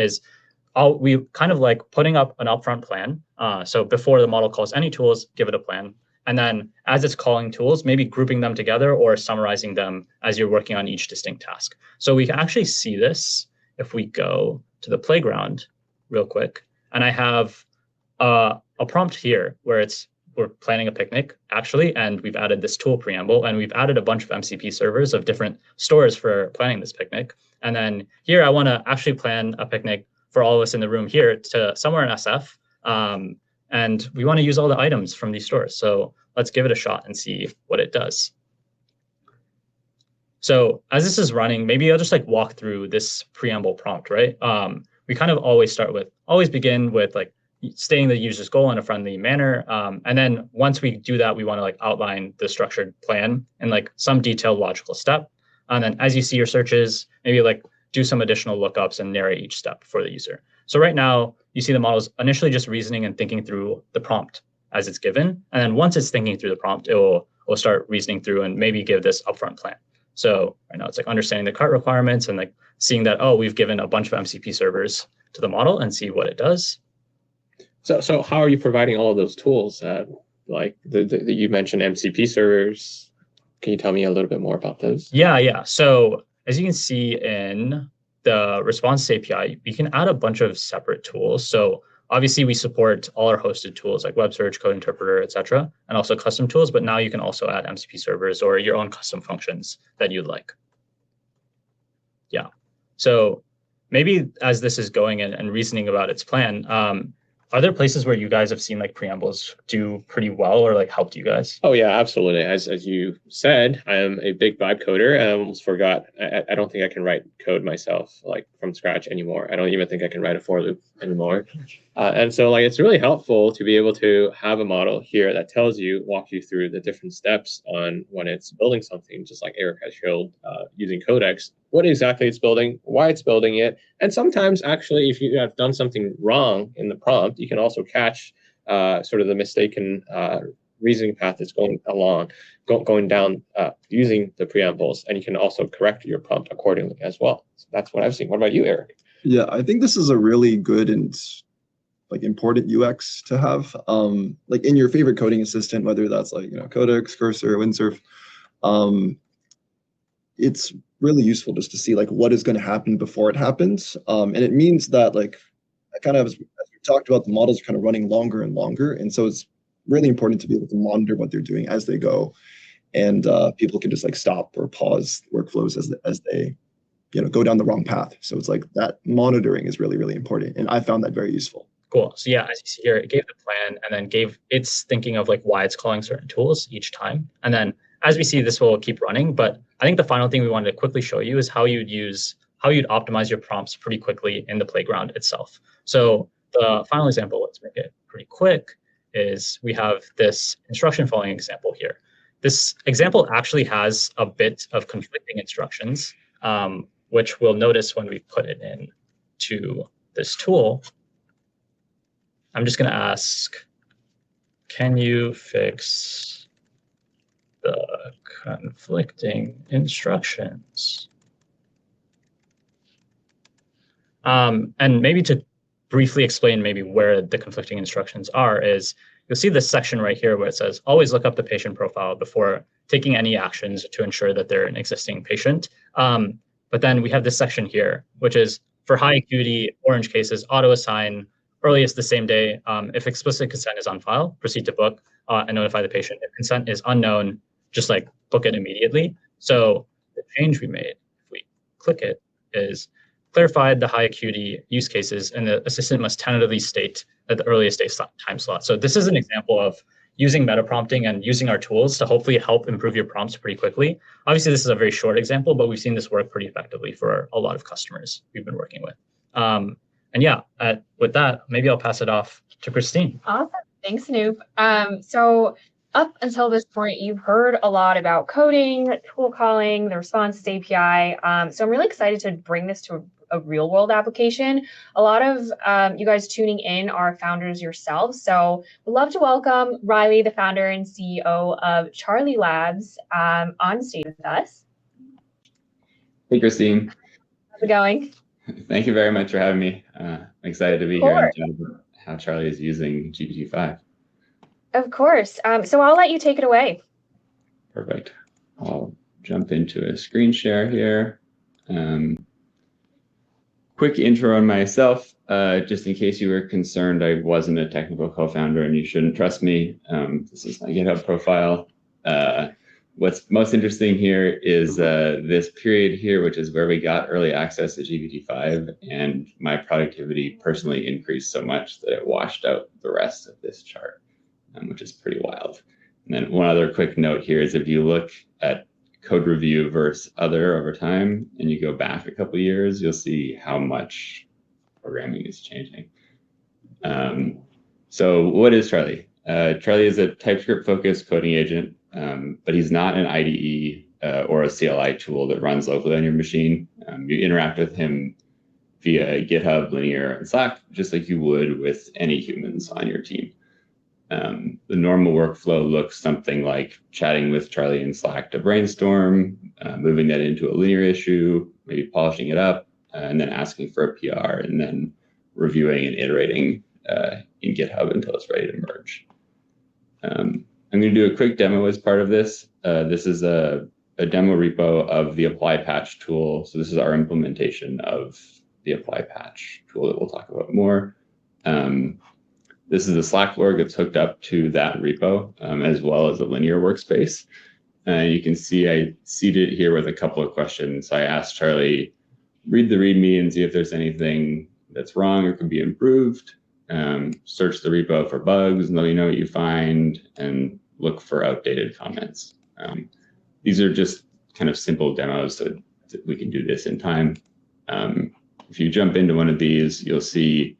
We kind of like putting up an upfront plan. So before the model calls any tools, give it a plan. And then as it's calling tools, maybe grouping them together or summarizing them as you're working on each distinct task. So we can actually see this if we go to the playground real quick. And I have a prompt here where we're planning a picnic, actually, and we've added this tool preamble, and we've added a bunch of MCP servers of different stores for planning this picnic. And then here, I want to actually plan a picnic for all of us in the room here to somewhere in SF. And we want to use all the items from these stores. So let's give it a shot and see what it does. So as this is running, maybe I'll just like walk through this preamble prompt, right? We kind of always begin with like stating the user's goal in a friendly manner. And then once we do that, we want to like outline the structured plan in like some detailed logical step. And then as you see your searches, maybe like do some additional lookups and narrate each step for the user. So right now, you see the model's initially just reasoning and thinking through the prompt as it's given. And then once it's thinking through the prompt, it will start reasoning through and maybe give this upfront plan. So right now it's like understanding the cart requirements and like seeing that, oh, we've given a bunch of MCP servers to the model and see what it does. So how are you providing all of those tools? Like you mentioned MCP servers. Can you tell me a little bit more about those? Yeah. So as you can see in the response API, you can add a bunch of separate tools. So obviously we support all our hosted tools like web search, code interpreter, et cetera, and also custom tools. But now you can also add MCP servers or your own custom functions that you'd like. Yeah. So maybe as this is going and reasoning about its plan, are there places where you guys have seen like preambles do pretty well or like helped you guys? Oh yeah, absolutely. As you said, I am a big vibe coder. I almost forgot. I don't think I can write code myself like from scratch anymore. I don't even think I can write a for loop anymore. And so like it's really helpful to be able to have a model here that walk you through the different steps on when it's building something, just like Eric has showed using Codex, what exactly it's building, why it's building it. And sometimes actually, if you have done something wrong in the prompt, you can also catch sort of the mistaken reasoning path that's going down using the preambles, and you can also correct your prompt accordingly as well. So that's what I've seen. What about you, Eric? Yeah, I think this is a really good and like important UX to have. Like in your favorite coding assistant, whether that's like Codex, Cursor, Windsurf, it's really useful just to see like what is going to happen before it happens. And it means that like as we talked about, the models are kind of running longer and longer, and so it's really important to be able to monitor what they're doing as they go, and people can just like stop or pause workflows as they go down the wrong path. So it's like that monitoring is really, really important, and I found that very useful. Cool. So yeah, as you see here, it gave the plan and then gave its thinking of like why it's calling certain tools each time. And then as we see, this will keep running. But I think the final thing we wanted to quickly show you is how you'd optimize your prompts pretty quickly in the playground itself. So the final example, let's make it pretty quick, is we have this instruction following example here. This example actually has a bit of conflicting instructions, which we'll notice when we put it in to this tool. I'm just going to ask, can you fix the conflicting instructions? And maybe to briefly explain maybe where the conflicting instructions are is you'll see this section right here where it says, always look up the patient profile before taking any actions to ensure that they're an existing patient. But then we have this section here, which is for high acuity orange cases, auto assign earliest the same day. If explicit consent is on file, proceed to book and notify the patient. If consent is unknown, just like book it immediately. So the change we made, if we click it, is clarified the high acuity use cases, and the assistant must tentatively state at the earliest time slot. So this is an example of using meta prompting and using our tools to hopefully help improve your prompts pretty quickly. Obviously, this is a very short example, but we've seen this work pretty effectively for a lot of customers we've been working with. And yeah, with that, maybe I'll pass it off to Christine. Awesome. Thanks, Anoop. So up until this point, you've heard a lot about coding, tool calling, the responses API. So I'm really excited to bring this to a real world application. A lot of you guys tuning in are founders yourselves. So we'd love to welcome Riley, the founder and CEO of Charlie Labs, on stage with us. Hey, Christine. How's it going? Thank you very much for having me. I'm excited to be here and chat about how Charlie is using GPT-5. Of course. So I'll let you take it away. Perfect. I'll jump into a screen share here. Quick intro on myself, just in case you were concerned I wasn't a technical co-founder and you shouldn't trust me. This is my GitHub profile. What's most interesting here is this period here, which is where we got early access to GPT-5, and my productivity personally increased so much that it washed out the rest of this chart, which is pretty wild. And then one other quick note here is if you look at code review versus other over time, and you go back a couple of years, you'll see how much programming is changing. So what is Charlie? Charlie is a TypeScript-focused coding agent, but he's not an IDE or a CLI tool that runs locally on your machine. You interact with him via GitHub, Linear, and Slack, just like you would with any humans on your team. The normal workflow looks something like chatting with Charlie in Slack to brainstorm, moving that into a linear issue, maybe polishing it up, and then asking for a PR, and then reviewing and iterating in GitHub until it's ready to merge. I'm going to do a quick demo as part of this. This is a demo repo of the apply patch tool. So this is our implementation of the apply patch tool that we'll talk about more. This is a Slack org that's hooked up to that repo, as well as a linear workspace. You can see I seeded it here with a couple of questions. So I asked Charlie, read the README and see if there's anything that's wrong or could be improved. Search the repo for bugs and let me know what you find, and look for outdated comments. These are just kind of simple demos so that we can do this in time. If you jump into one of these, you'll see,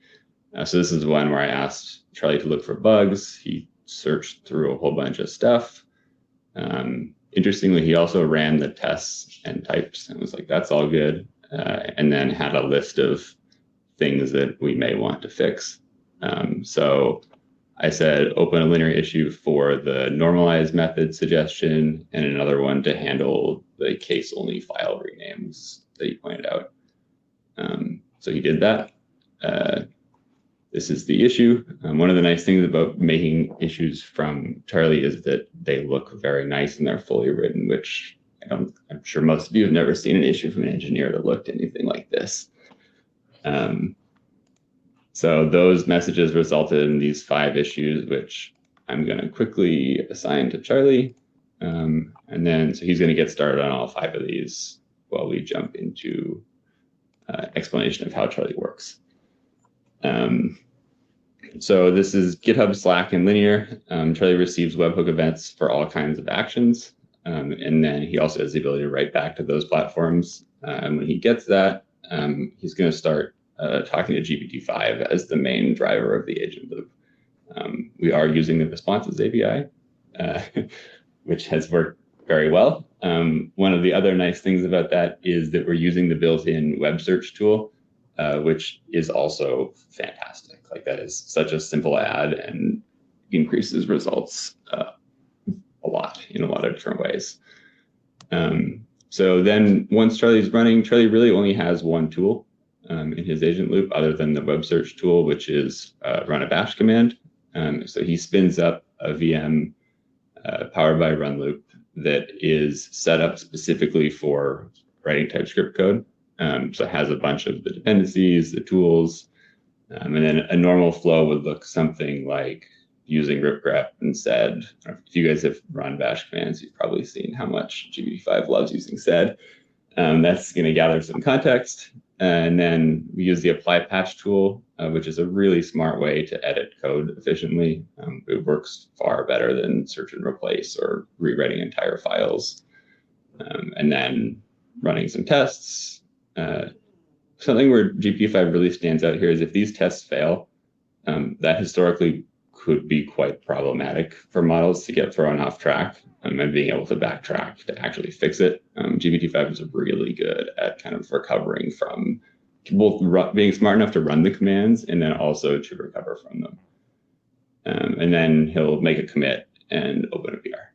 so this is one where I asked Charlie to look for bugs. He searched through a whole bunch of stuff. Interestingly, he also ran the tests and types and was like, that's all good. And then had a list of things that we may want to fix. So I said, open a linear issue for the normalized method suggestion and another one to handle the case-only file renames that you pointed out. So he did that. This is the issue. One of the nice things about making issues from Charlie is that they look very nice and they're fully written, which I'm sure most of you have never seen an issue from an engineer that looked anything like this. So those messages resulted in these 5 issues, which I'm going to quickly assign to Charlie. And then, so he's going to get started on all 5 of these while we jump into explanation of how Charlie works. So this is GitHub, Slack, and Linear. Charlie receives webhook events for all kinds of actions. And then he also has the ability to write back to those platforms. And when he gets that, he's going to start talking to GPT-5 as the main driver of the agent loop. We are using the responses API, which has worked very well. One of the other nice things about that is that we're using the built-in web search tool, which is also fantastic. Like, that is such a simple add and increases results a lot in a lot of different ways. So then once Charlie's running, Charlie really only has one tool in his agent loop other than the web search tool, which is run a bash command. So he spins up a VM powered by run loop that is set up specifically for writing TypeScript code. So it has a bunch of the dependencies, the tools, and then a normal flow would look something like using ripgrep and sed. If you guys have run bash commands, you've probably seen how much GPT-5 loves using sed. That's going to gather some context. And then we use the apply patch tool, which is a really smart way to edit code efficiently. It works far better than search and replace or rewriting entire files. And then running some tests. Something where GPT-5 really stands out here is if these tests fail, that historically could be quite problematic for models to get thrown off track and being able to backtrack to actually fix it. GPT-5 is really good at kind of recovering from both being smart enough to run the commands and then also to recover from them. And then he'll make a commit and open a PR.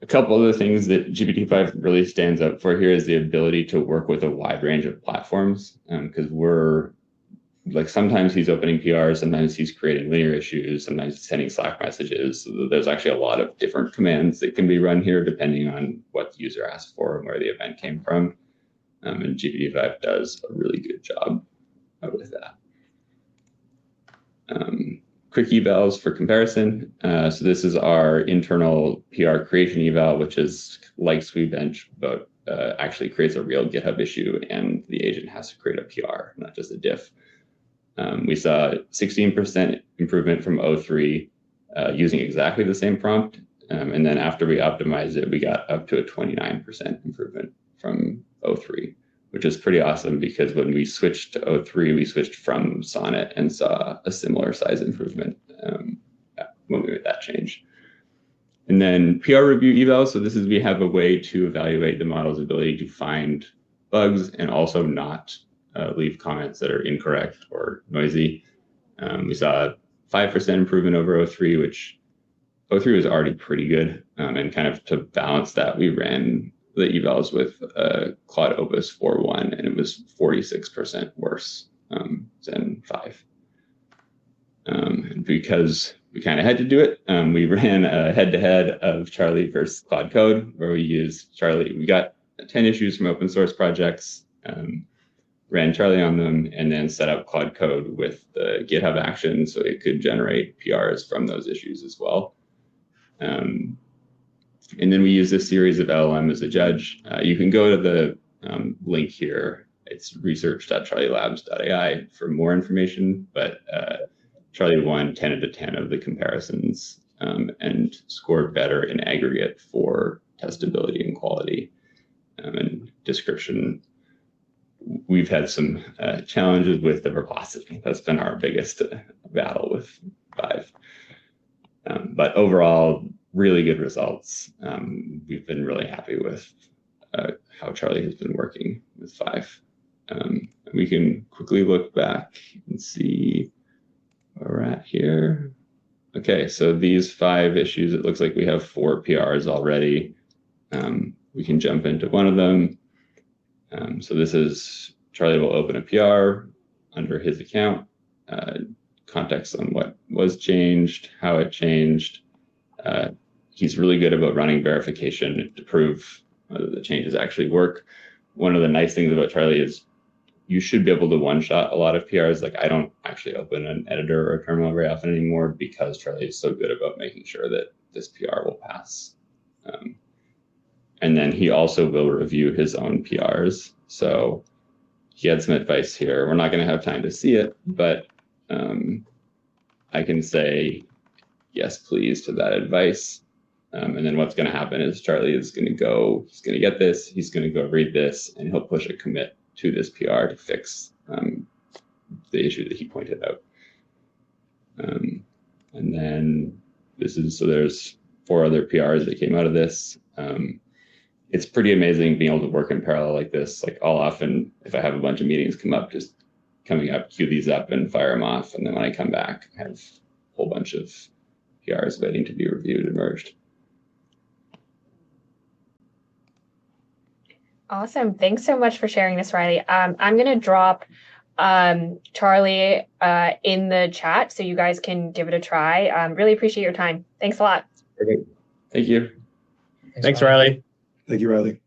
A couple other things that GPT-5 really stands out for here is the ability to work with a wide range of platforms, because we're like sometimes he's opening PRs, sometimes he's creating linear issues, sometimes he's sending Slack messages. So there's actually a lot of different commands that can be run here depending on what the user asked for and where the event came from. And GPT-5 does a really good job with that. Quick evals for comparison. So this is our internal PR creation eval, which is like Sweetbench, but actually creates a real GitHub issue and the agent has to create a PR, not just a diff. We saw 16% improvement from O3 using exactly the same prompt. And then after we optimized it, we got up to a 29% improvement from O3, which is pretty awesome because when we switched to O3, we switched from Sonnet and saw a similar size improvement when we made that change. And then PR review eval. So this is, we have a way to evaluate the model's ability to find bugs and also not leave comments that are incorrect or noisy. We saw a 5% improvement over O3, which O3 was already pretty good. And kind of to balance that, we ran the evals with Claude Opus 4.1, and it was 46% worse than 5. And because we kind of had to do it, we ran a head-to-head of Charlie versus Claude Code, where we used Charlie. We got 10 issues from open source projects, ran Charlie on them, and then set up Claude Code with the GitHub action so it could generate PRs from those issues as well. And then we use this series of LLM as a judge. You can go to the link here. It's research.charlielabs.ai for more information, but Charlie won 10 out of 10 of the comparisons and scored better in aggregate for testability and quality and description. We've had some challenges with the verbosity. That's been our biggest battle with 5. But overall, really good results. We've been really happy with how Charlie has been working with 5. We can quickly look back and see where we're at here. Okay, so these 5 issues, it looks like we have 4 PRs already. We can jump into one of them. So this is Charlie will open a PR under his account, context on what was changed, how it changed. He's really good about running verification to prove whether the changes actually work. One of the nice things about Charlie is you should be able to one-shot a lot of PRs. Like I don't actually open an editor or a terminal very often anymore because Charlie is so good about making sure that this PR will pass. And then he also will review his own PRs. So he had some advice here. We're not going to have time to see it, but I can say, yes, please to that advice. And then what's going to happen is Charlie is going to go, he's going to get this, he's going to go read this, and he'll push a commit to this PR to fix the issue that he pointed out. And then this is, so there's 4 other PRs that came out of this. It's pretty amazing being able to work in parallel like this. Like I'll often, if I have a bunch of meetings come up, just coming up, queue these up and fire them off. And then when I come back, I have a whole bunch of PRs waiting to be reviewed and merged. Awesome. Thanks so much for sharing this, Riley. I'm going to drop Charlie in the chat so you guys can give it a try. Really appreciate your time. Thanks a lot. Perfect. Thank you. Thanks, Riley. Thank you, Riley.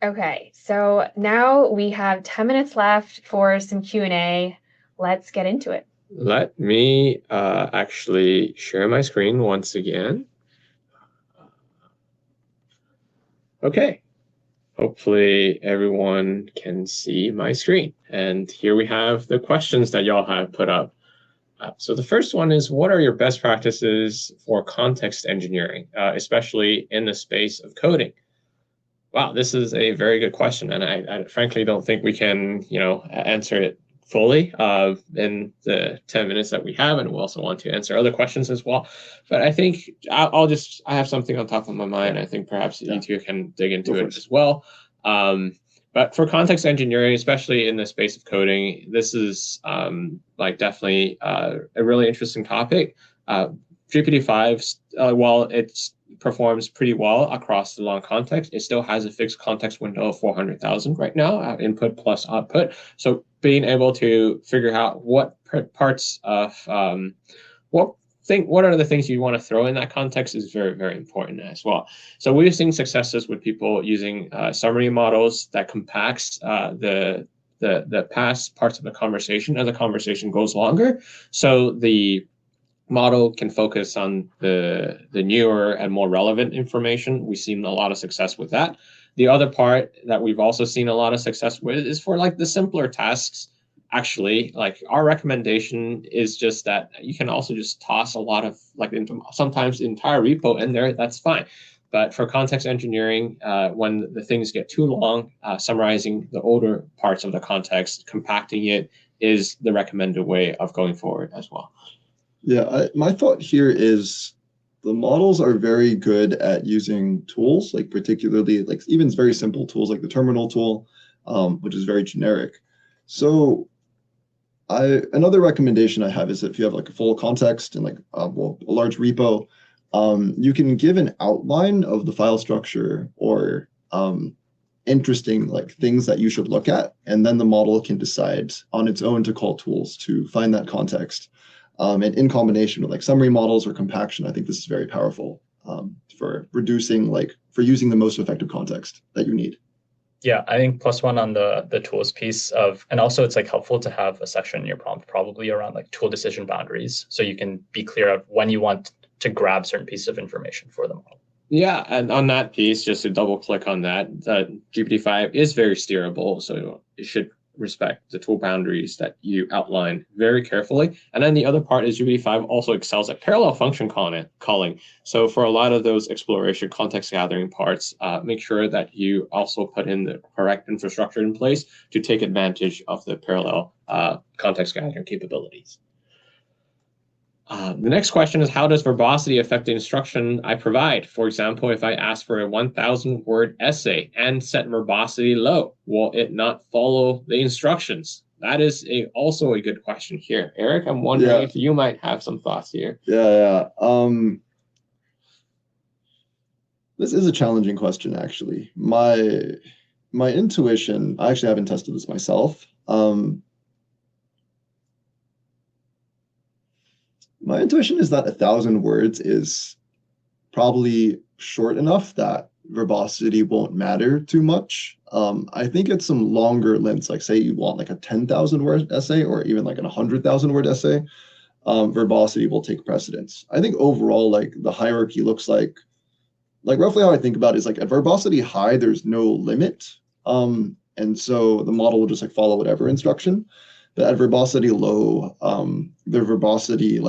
Okay, so now we have 10 minutes left for some Q&A. Let's get into it. Let me actually share my screen once again. Okay. Hopefully everyone can see my screen. And here we have the questions that y'all have put up. So the first one is, what are your best practices for context engineering, especially in the space of coding? Wow, this is a very good question, and I frankly don't think we can, answer it fully in the 10 minutes that we have, and we'll also want to answer other questions as well. But I think I have something on top of my mind. I think perhaps you two can dig into it as well. But for context engineering, especially in the space of coding, this is definitely a really interesting topic. GPT-5, while it performs pretty well across the long context, it still has a fixed context window of 400,000 right now, input plus output. So being able to figure out what parts of what are the things you want to throw in that context is very, very important as well. So we've seen successes with people using summary models that compacts the past parts of the conversation as the conversation goes longer. So the model can focus on the newer and more relevant information. We've seen a lot of success with that. The other part that we've also seen a lot of success with is for the simpler tasks. Actually, our recommendation is just that you can also just toss a lot of sometimes the entire repo in there. That's fine. But for context engineering, when the things get too long, summarizing the older parts of the context, compacting it is the recommended way of going forward as well. Yeah, my thought here is the models are very good at using tools, particularly even very simple tools like the terminal tool, which is very generic. So another recommendation I have is if you have a full context and a large repo, you can give an outline of the file structure or interesting things that you should look at, and then the model can decide on its own to call tools to find that context. And in combination with summary models or compaction, I think this is very powerful for reducing, for using the most effective context that you need. Yeah, I think +1 on the tools piece and also it's helpful to have a section in your prompt probably around tool decision boundaries, so you can be clear of when you want to grab certain pieces of information for the model. Yeah, and on that piece, just to double click on that, GPT-5 is very steerable, so it should respect the tool boundaries that you outline very carefully. And then the other part is GPT-5 also excels at parallel function calling. So for a lot of those exploration context gathering parts, make sure that you also put in the correct infrastructure in place to take advantage of the parallel context gathering capabilities. The next question is, how does verbosity affect the instruction I provide? For example, if I ask for a 1,000-word essay and set verbosity low, will it not follow the instructions? That is also a good question here. Eric, I'm wondering if you might have some thoughts here. Yeah. This is a challenging question, actually. My intuition, I actually haven't tested this myself. My intuition is that 1,000 words is probably short enough that verbosity won't matter too much. I think it's some longer lengths, say you want a 10,000 word essay or even a 100,000 word essay, verbosity will take precedence. I think overall, the hierarchy looks like roughly how I think about it is at verbosity high, there's no limit. And so the model will just follow whatever instruction. But at verbosity low, the verbosity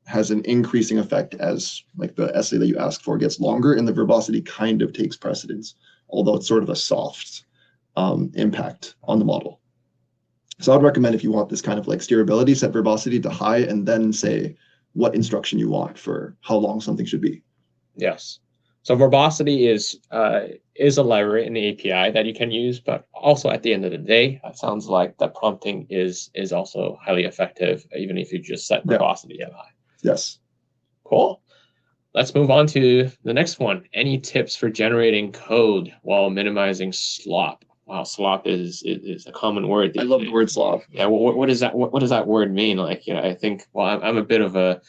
has an increasing effect as the essay that you ask for gets longer, and the verbosity kind of takes precedence, although it's sort of a soft impact on the model. So I'd recommend, if you want this kind of steerability, set verbosity to high and then say what instruction you want for how long something should be. Yes. So verbosity is a library in the API that you can use, but also at the end of the day, it sounds like the prompting is also highly effective, even if you just set verbosity to high. Yes. Cool. Let's move on to the next one. Any tips for generating code while minimizing slop? Wow, slop is a common word. I love the word slop. Yeah. What does that word mean? I think, I'm a bit of a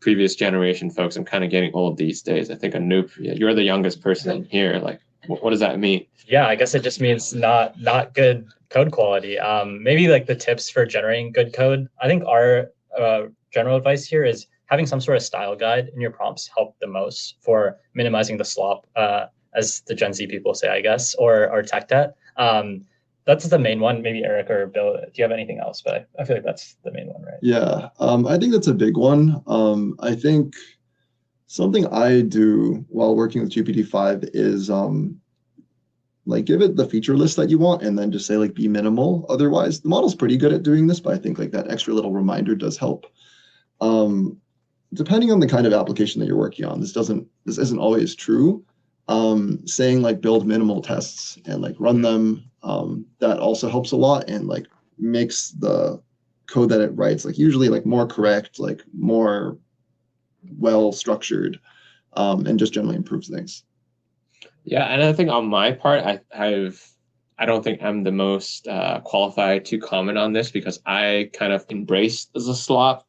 previous generation folks. I'm kind of getting old these days. I think Anoop, you're the youngest person here. What does that mean? Yeah, I guess it just means not good code quality. Maybe the tips for generating good code. I think our general advice here is having some sort of style guide in your prompts help the most for minimizing the slop. as the Gen Z people say, I guess, or tech debt. That's the main one. Maybe Eric or Bill, do you have anything else? But I feel like that's the main one, right? Yeah, I think that's a big one. I think something I do while working with GPT-5 is like give it the feature list that you want and then just say like be minimal. Otherwise, the model's pretty good at doing this, but I think like that extra little reminder does help. Depending on the kind of application that you're working on, this isn't always true. Saying like build minimal tests and like run them, that also helps a lot and like makes the code that it writes like usually like more correct, like more well structured, and just generally improves things. Yeah, and I think on my part, I don't think I'm the most qualified to comment on this because I kind of embrace the slop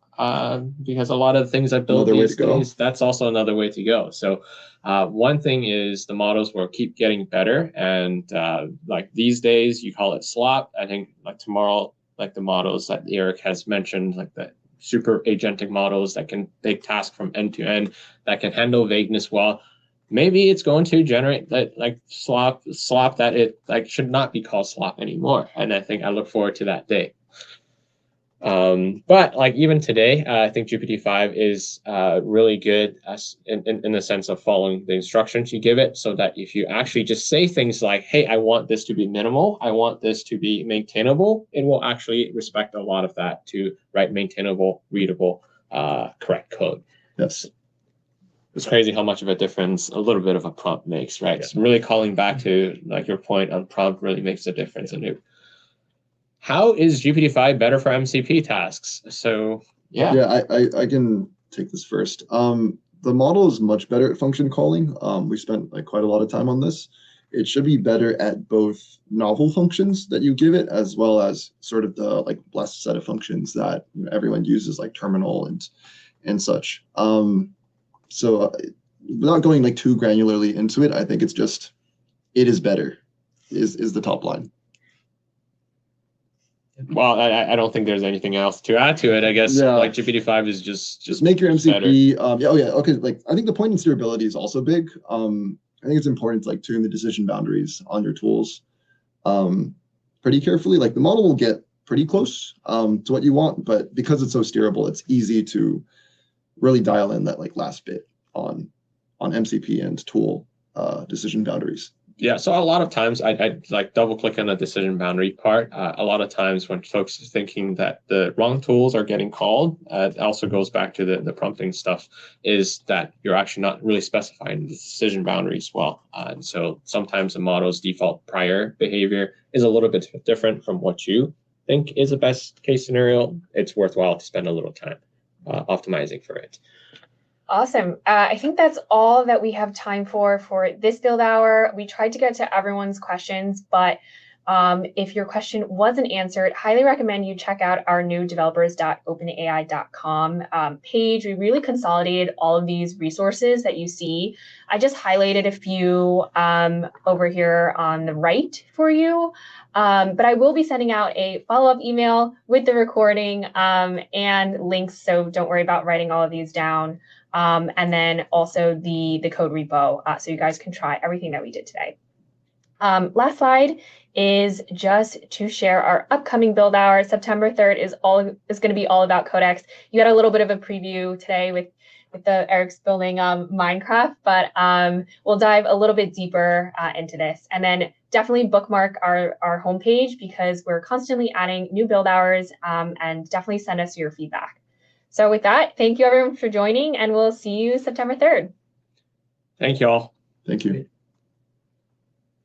because a lot of the things I build these days, that's also another way to go. So one thing is the models will keep getting better, and like these days you call it slop. I think like tomorrow, like the models that Eric has mentioned, like the super agentic models that can take tasks from end to end, that can handle vagueness well. Maybe it's going to generate that like slop that it like should not be called slop anymore. And I think I look forward to that day. But like even today, I think GPT-5 is really good in the sense of following the instructions you give it, so that if you actually just say things like, hey, I want this to be minimal, I want this to be maintainable, it will actually respect a lot of that to write maintainable, readable, correct code. Yes. It's crazy how much of a difference a little bit of a prompt makes, right? Yeah. So really calling back to like your point on prompt really makes a difference. Anoop. How is GPT-5 better for MCP tasks? So yeah, I can take this first. The model is much better at function calling. We spent like quite a lot of time on this. It should be better at both novel functions that you give it, as well as sort of the like blessed set of functions that everyone uses, like terminal and such. So without going like too granularly into it, I think it's just, it is better, is the top line. Well, I don't think there's anything else to add to it. I guess like GPT-5 is just make your MCP. Okay. Like I think the point in steerability is also big. I think it's important to like tune the decision boundaries on your tools pretty carefully. Like the model will get pretty close to what you want, but because it's so steerable, it's easy to really dial in that like last bit on MCP and tool decision boundaries. Yeah, so a lot of times I like double click on the decision boundary part. A lot of times when folks are thinking that the wrong tools are getting called, it also goes back to the prompting stuff, is that you're actually not really specifying the decision boundaries well. And so sometimes the model's default prior behavior is a little bit different from what you think is a best case scenario. It's worthwhile to spend a little time optimizing for it. Awesome. I think that's all that we have time for this build hour. We tried to get to everyone's questions, but if your question wasn't answered, highly recommend you check out our new developers.openai.com page. We really consolidated all of these resources that you see. I just highlighted a few over here on the right for you. But I will be sending out a follow-up email with the recording and links, so don't worry about writing all of these down. And then also the code repo, so you guys can try everything that we did today. Last slide is just to share our upcoming build hour. September 3rd is going to be all about Codex. You got a little bit of a preview today with the Eric's building Minecraft, but we'll dive a little bit deeper into this. And then definitely bookmark our homepage because we're constantly adding new build hours, and definitely send us your feedback. So with that, thank you everyone for joining, and we'll see you September 3rd. Thank you all. Thank you.